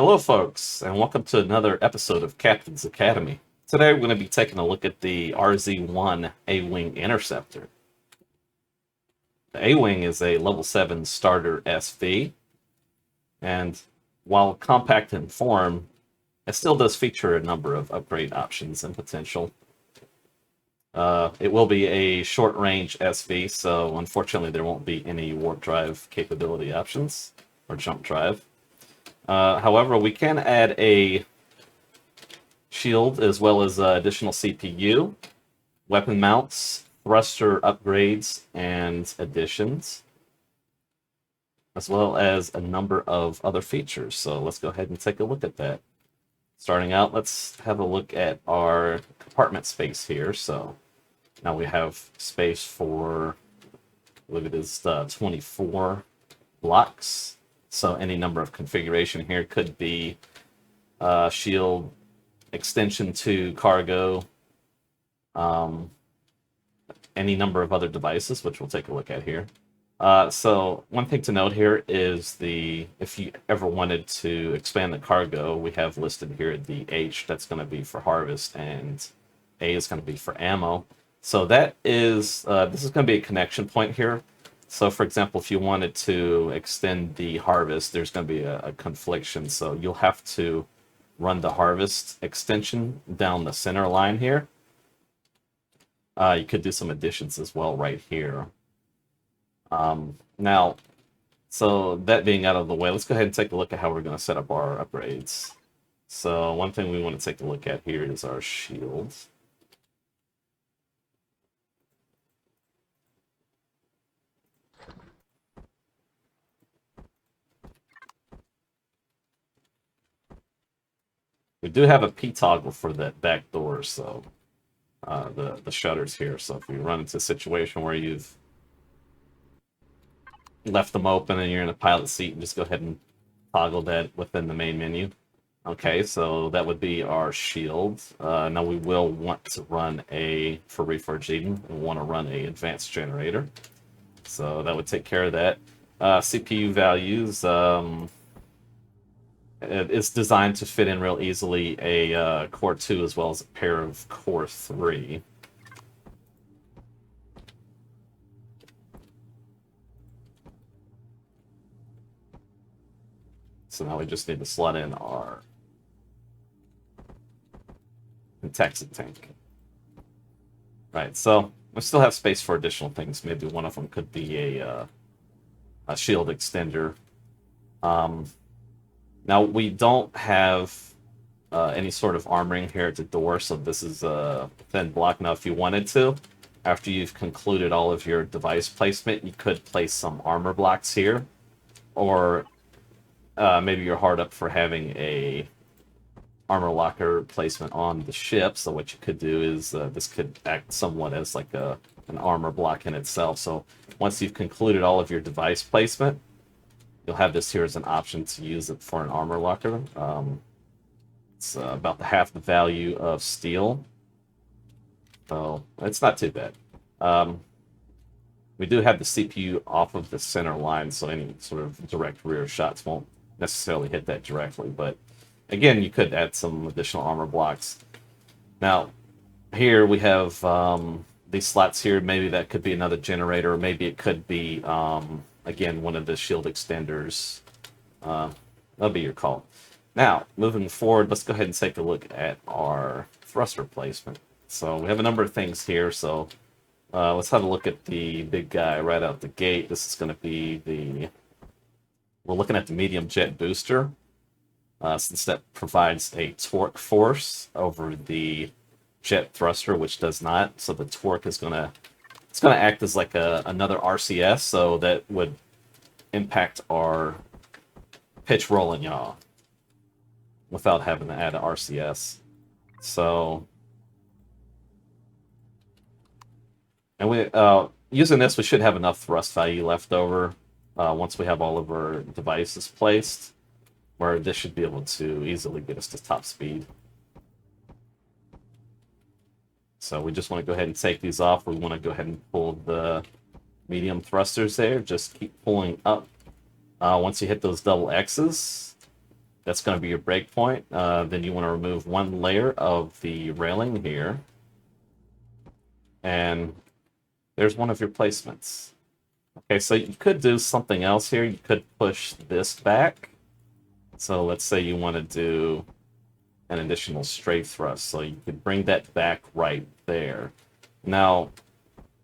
Hello, folks, and welcome to another episode of Captain's Academy. Today, we're going to be taking a look at the RZ1a A-wing Interceptor. The A-wing is a level 7 starter SV, and while compact in form, it still does feature a number of upgrade options and potential. It will be a short-range SV, so unfortunately there won't be any warp drive capability options, or jump drive. However, we can add a shield as well as additional CPU, weapon mounts, thruster upgrades and additions, as well as a number of other features. So let's go ahead and take a look at that. Starting out, let's have a look at our compartment space here. So now we have space for, I believe it is 24 blocks. So any number of configuration here could be shield extension to cargo, any number of other devices, which we'll take a look at here. So one thing to note here is if you ever wanted to expand the cargo, we have listed here the H, that's going to be for harvest, and A is going to be for ammo. So that is, this is going to be a connection point here. So, for example, if you wanted to extend the harvest, there's going to be a confliction. So you'll have to run the harvest extension down the center line here. You could do some additions as well right here. Now, so that being out of the way, let's go ahead and take a look at how we're going to set up our upgrades. So one thing we want to take a look at here is our shields. We do have a P toggle for that back door, so the shutters here. So if we run into a situation where you've left them open and you're in a pilot seat, and just go ahead and toggle that within the main menu. Okay, so that would be our shield. Now we will want to run for reforging, we want to run a advanced generator. So that would take care of that. CPU values. It's designed to fit in real easily a Core 2 as well as a pair of Core 3. So now we just need to slot in our Pentaxid tank. Right, so we still have space for additional things. Maybe one of them could be a shield extender. Now, we don't have any sort of armoring here at the door, so this is a thin block. Now, if you wanted to, after you've concluded all of your device placement, you could place some armor blocks here. Or maybe you're hard up for having a armor locker placement on the ship, so what you could do is this could act somewhat as like an armor block in itself. So once you've concluded all of your device placement, you'll have this here as an option to use it for an armor locker. It's about half the value of steel, so it's not too bad. We do have the CPU off of the center line, so any sort of direct rear shots won't necessarily hit that directly. But again, you could add some additional armor blocks. Now, here we have these slots here. Maybe that could be another generator, or maybe it could be again, one of the shield extenders. That'll be your call. Now, moving forward, let's go ahead and take a look at our thruster placement. So we have a number of things here. So let's have a look at the big guy right out the gate. This is going to be we're looking at the medium jet booster, since that provides a torque force over the jet thruster, which does not. So the torque is going to act as like another RCS, so that would impact our pitch, roll, and yaw without having to add an RCS. So, and we using this, we should have enough thrust value left over once we have all of our devices placed, where this should be able to easily get us to top speed. So we just want to go ahead and take these off. We want to go ahead and pull the medium thrusters there. Just keep pulling up. Once you hit those double X's, That's going to be your breakpoint. Then you want to remove one layer of the railing here. And there's one of your placements. Okay, so you could do something else here. You could push this back. So let's say you want to do an additional strafe thrust. So you could bring that back right there. Now,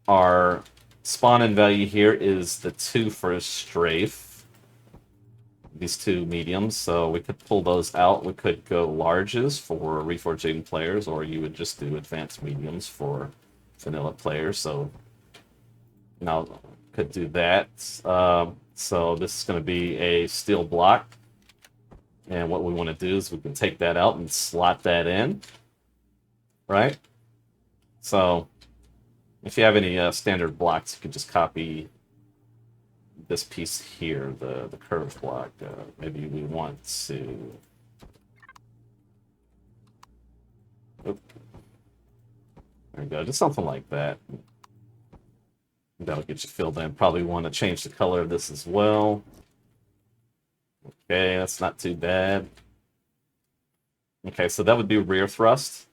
our spawn-in value here is the 2 for strafe. These two mediums, so we could pull those out. We could go larges for reforging players, or you would just do advanced mediums for vanilla players. So now could do that. So this is going to be a steel block, and what we want to do is we can take that out and slot that in, right? So if you have any standard blocks, you can just copy this piece here, the curved block. Maybe we want to... Oop. There we go, just something like that. That'll get you filled in. Probably want to change the color of this as well. Okay, that's not too bad. Okay, so that would be rear thrust.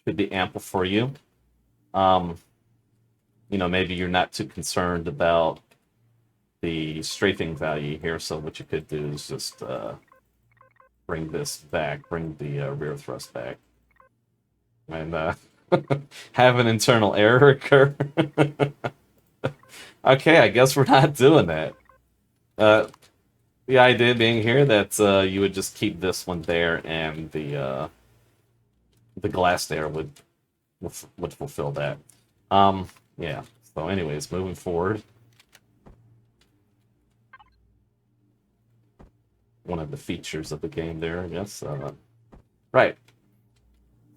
Should be ample for you. You know, maybe you're not too concerned about the strafing value here, so what you could do is just bring this back, bring the rear thrust back, and have an internal error occur. Okay, I guess we're not doing that. The idea being here that you would just keep this one there, and the glass there would fulfill that. Yeah. So, anyways, moving forward. One of the features of the game there, I guess. Right.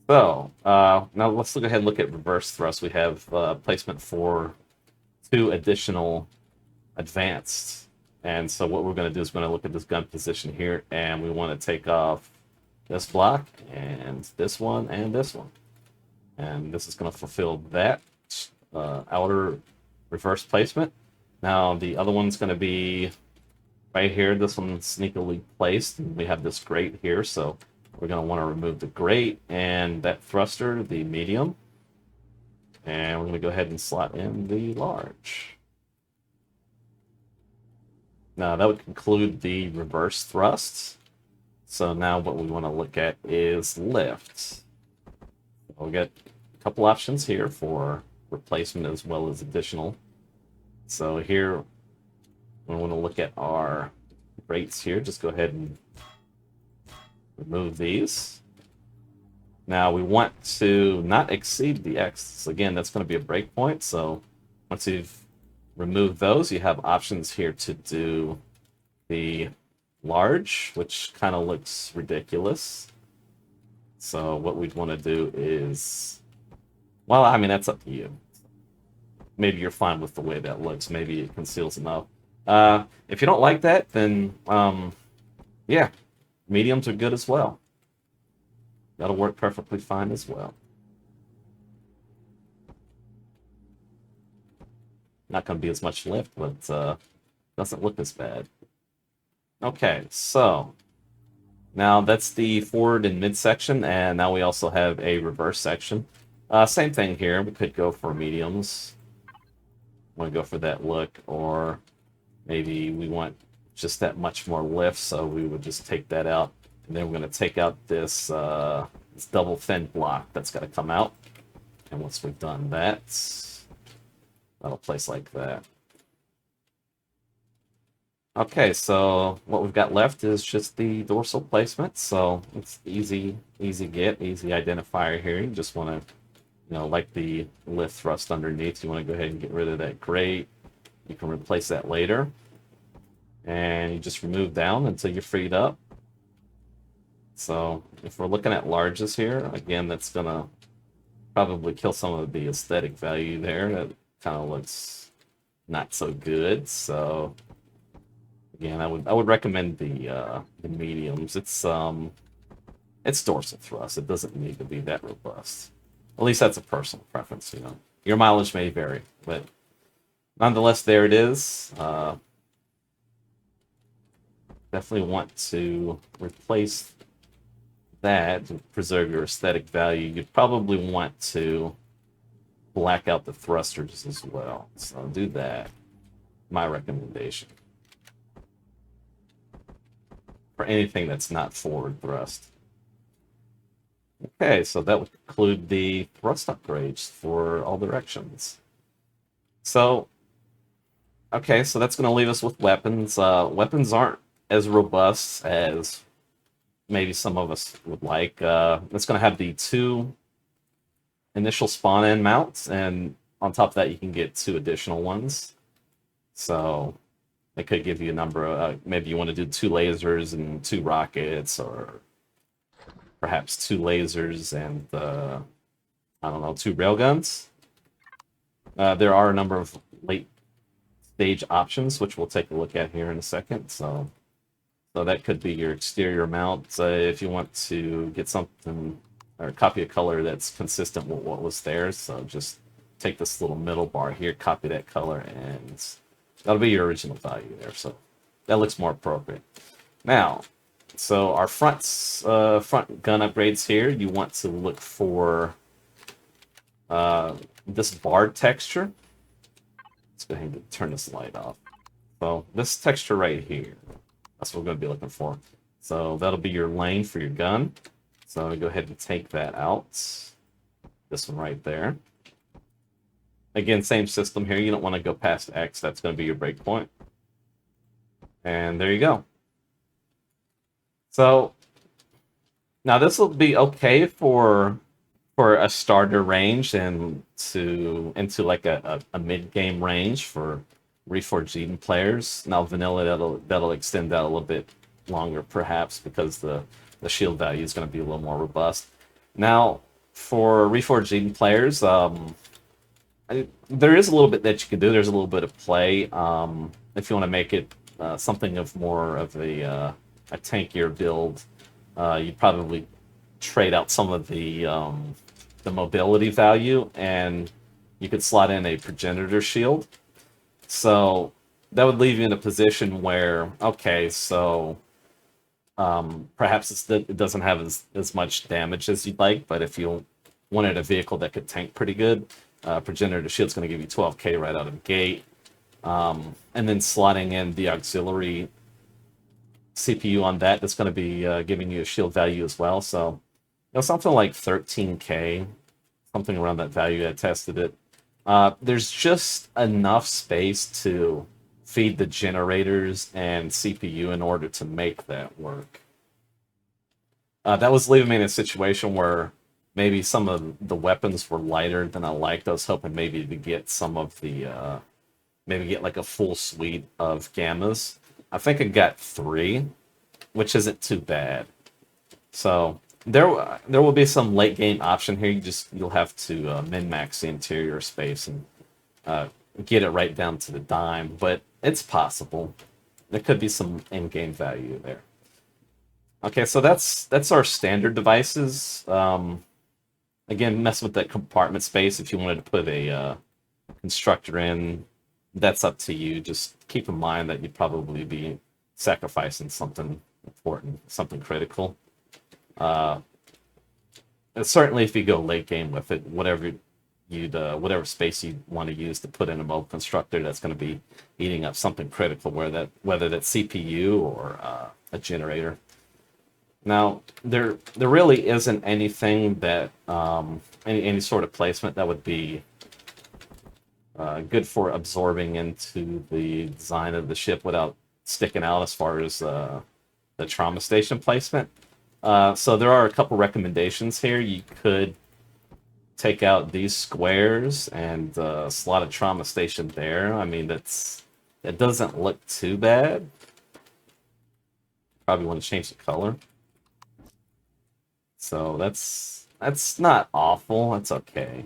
So, now let's look ahead and look at reverse thrust. We have placement for 2 additional advanced. And so what we're going to do is we're going to look at this gun position here, and we want to take off this block, and this one, and this one. And this is going to fulfill that outer reverse placement. Now, the other one's going to be right here. This one's sneakily placed. We have this grate here, so we're going to want to remove the grate and that thruster, the medium. And we're going to go ahead and slot in the large. Now, that would conclude the reverse thrusts. So now what we want to look at is lift. We'll get a couple options here for replacement as well as additional. So here, we want to look at our rates here. Just go ahead and remove these. Now we want to not exceed the X. Again, that's going to be a breakpoint. So once you've removed those, you have options here to do the large, which kind of looks ridiculous. So what we'd want to do is, well, I mean, that's up to you. Maybe you're fine with the way that looks. Maybe it conceals enough. If you don't like that, then, yeah, mediums are good as well. That'll work perfectly fine as well. Not going to be as much lift, but doesn't look as bad. Okay, so now that's the forward and mid section, and now we also have a reverse section. Same thing here. We could go for mediums. Want to go for that look, or maybe we want just that much more lift, so we would just take that out, and then we're going to take out this this double thin block that's got to come out. And once we've done that, that'll place like that. Okay, so what we've got left is just the dorsal placement. So it's easy get, easy identifier here. You just want to, you know, like the lift thrust underneath, you want to go ahead and get rid of that grate. You can replace that later. And you just remove down until you're freed up. So if we're looking at larges here, again, that's going to probably kill some of the aesthetic value there. That kind of looks not so good. So again, I would recommend the mediums. It's dorsal thrust. It doesn't need to be that robust. At least that's a personal preference, you know. Your mileage may vary, but nonetheless, there it is. definitely want to replace that to preserve your aesthetic value. You'd probably want to black out the thrusters as well. So do that. My recommendation. For anything that's not forward thrust. Okay, so that would conclude the thrust upgrades for all directions. So, okay, so that's going to leave us with weapons. Weapons aren't as robust as maybe some of us would like. It's going to have the 2 initial spawn-in mounts, and on top of that, you can get 2 additional ones. So it could give you a number of, maybe you want to do 2 lasers and 2 rockets, or perhaps 2 lasers and, I don't know, 2 railguns. There are a number of late stage options, which we'll take a look at here in a second. So that could be your exterior mount. If you want to get something or copy a color that's consistent with what was there, so just take this little middle bar here, copy that color, and that'll be your original value there. So that looks more appropriate. Now, so our front gun upgrades here, you want to look for this barred texture. Let's go ahead and turn this light off. So this texture right here, that's what we're going to be looking for. So that'll be your lane for your gun. So go ahead and take that out. This one right there. Again, same system here. You don't want to go past X. That's going to be your breakpoint. And there you go. So now this will be okay for a starter range and into like a mid-game range for Reforged Eden players. Now vanilla, that'll extend that a little bit longer perhaps because the shield value is going to be a little more robust. Now for Reforged Eden players, there is a little bit that you can do. There's a little bit of play if you want to make it something of more of a tankier build. You'd probably trade out some of the mobility value, and you could slot in a progenitor shield. So that would leave you in a position where, okay, so perhaps it doesn't have as much damage as you'd like, but if you wanted a vehicle that could tank pretty good, progenitor shield's going to give you 12k right out of the gate. And then slotting in the auxiliary CPU on that's going to be giving you a shield value as well. So, something like 13k, something around that value. I tested it. There's just enough space to feed the generators and CPU in order to make that work. That was leaving me in a situation where maybe some of the weapons were lighter than I liked. I was hoping maybe to get some of the, maybe get like a full suite of gammas. I think I got 3, which isn't too bad. So there will be some late game option here. You'll have to min-max the interior space and get it right down to the dime, but it's possible. There could be some in-game value there. Okay, so that's our standard devices. Again, mess with that compartment space if you wanted to put a constructor in. That's up to you. Just keep in mind that you'd probably be sacrificing something important, something critical. Certainly, if you go late game with it, whatever space you want to use to put in a mobile constructor, that's going to be eating up something critical, whether that's CPU or a generator. Now, there really isn't anything that any sort of placement that would be good for absorbing into the design of the ship without sticking out as far as the trauma station placement. So there are a couple recommendations here. You could take out these squares and slot a trauma station there. I mean, it doesn't look too bad. Probably want to change the color. So that's not awful. That's okay.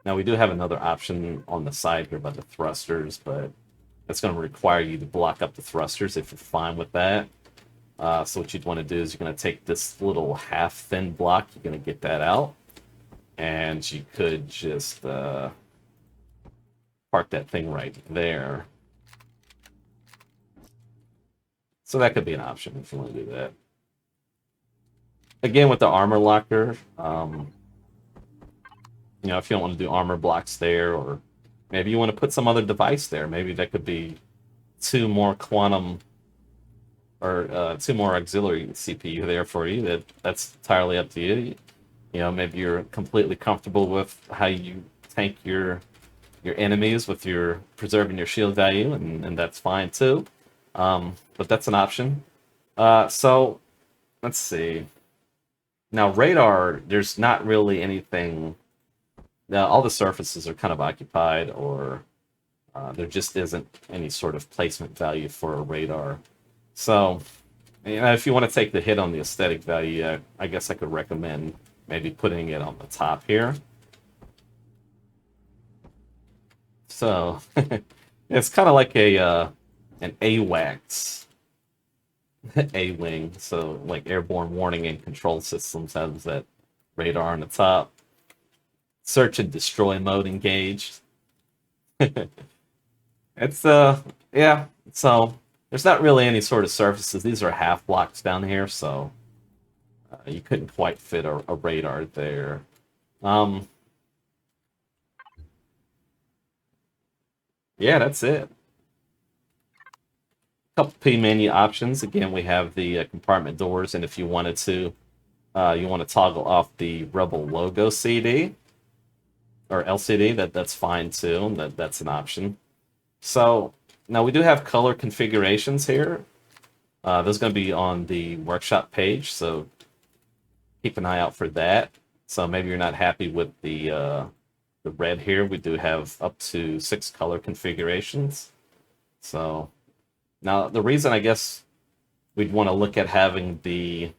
Now we do have another option on the side here by the thrusters, but that's going to require you to block up the thrusters if you're fine with that. So what you'd want to do is you're going to take this little half thin block, you're going to get that out, and you could just park that thing right there. So that could be an option if you want to do that. Again, with the armor locker, you know, if you don't want to do armor blocks there, or maybe you want to put some other device there. Maybe that could be two more quantum or two more auxiliary CPU there for you. That's entirely up to you. You know, maybe you're completely comfortable with how you tank your enemies with your preserving your shield value, and that's fine too. But that's an option. So let's see. Now radar, there's not really anything. Now all the surfaces are kind of occupied, or there just isn't any sort of placement value for a radar. So, you know, if you want to take the hit on the aesthetic value, I guess I could recommend maybe putting it on the top here. So, it's kind of like an AWACS A-wing. So, like airborne warning and control systems has that radar on the top. Search and destroy mode engaged. It's yeah. So there's not really any sort of surfaces. These are half blocks down here, so you couldn't quite fit a radar there. Yeah, that's it. Couple P menu options. Again, we have the compartment doors, and if you wanted to, you want to toggle off the Rebel logo CD or LCD. That's fine too. That's an option. So now we do have color configurations here. Those are going to be on the workshop page, so keep an eye out for that. So maybe you're not happy with the red here. We do have up to 6 color configurations. So now the reason I guess we'd want to look at having the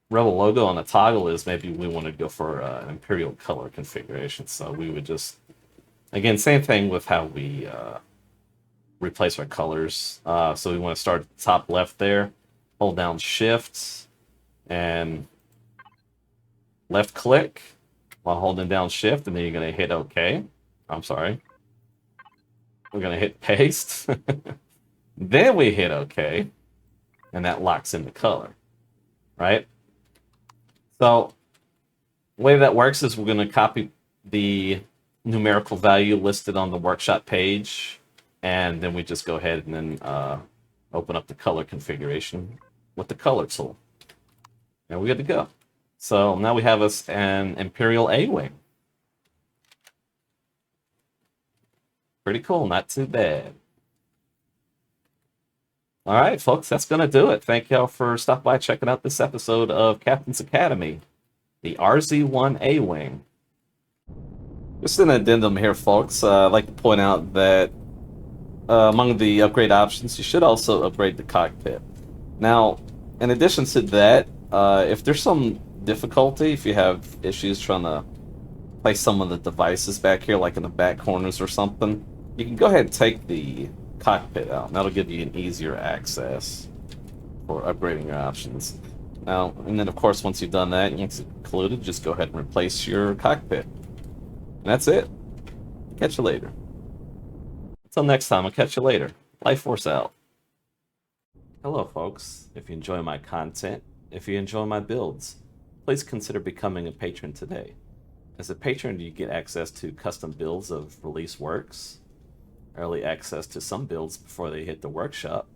Rebel logo on a toggle is maybe we want to go for an Imperial color configuration. So we would just, again, same thing with how we replace our colors. So we want to start at the top left there, hold down Shift, and left click while holding down Shift, and then you're going to hit OK. I'm sorry. We're going to hit Paste. Then we hit OK, and that locks in the color, right? So the way that works is we're going to copy the numerical value listed on the workshop page, and then we just go ahead and then open up the color configuration with the color tool. And we're good to go. So now we have us an Imperial A-wing. Pretty cool, not too bad. All right, folks, that's going to do it. Thank y'all for stopping by, checking out this episode of Captain's Academy, the RZ1a wing. Just an addendum here, folks. I'd like to point out that among the upgrade options, you should also upgrade the cockpit. Now, in addition to that, if there's some difficulty, if you have issues trying to place some of the devices back here, like in the back corners or something, you can go ahead and take the cockpit out, and that'll give you an easier access for upgrading your options. Now, and then of course, once you've done that, once it's included, just go ahead and replace your cockpit. And that's it. Catch you later. Until next time, I'll catch you later. LyfeForce out. Hello, folks. If you enjoy my content, if you enjoy my builds, please consider becoming a patron today. As a patron, you get access to custom builds of release works, early access to some builds before they hit the workshop,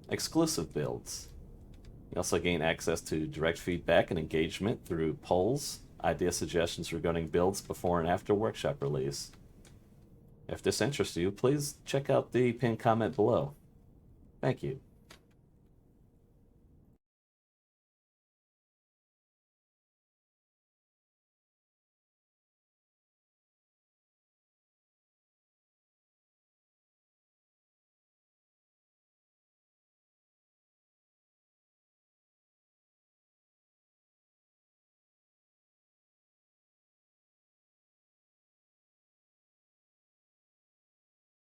exclusive builds. You also gain access to direct feedback and engagement through polls, idea suggestions regarding builds before and after workshop release. If this interests you, please check out the pinned comment below. Thank you.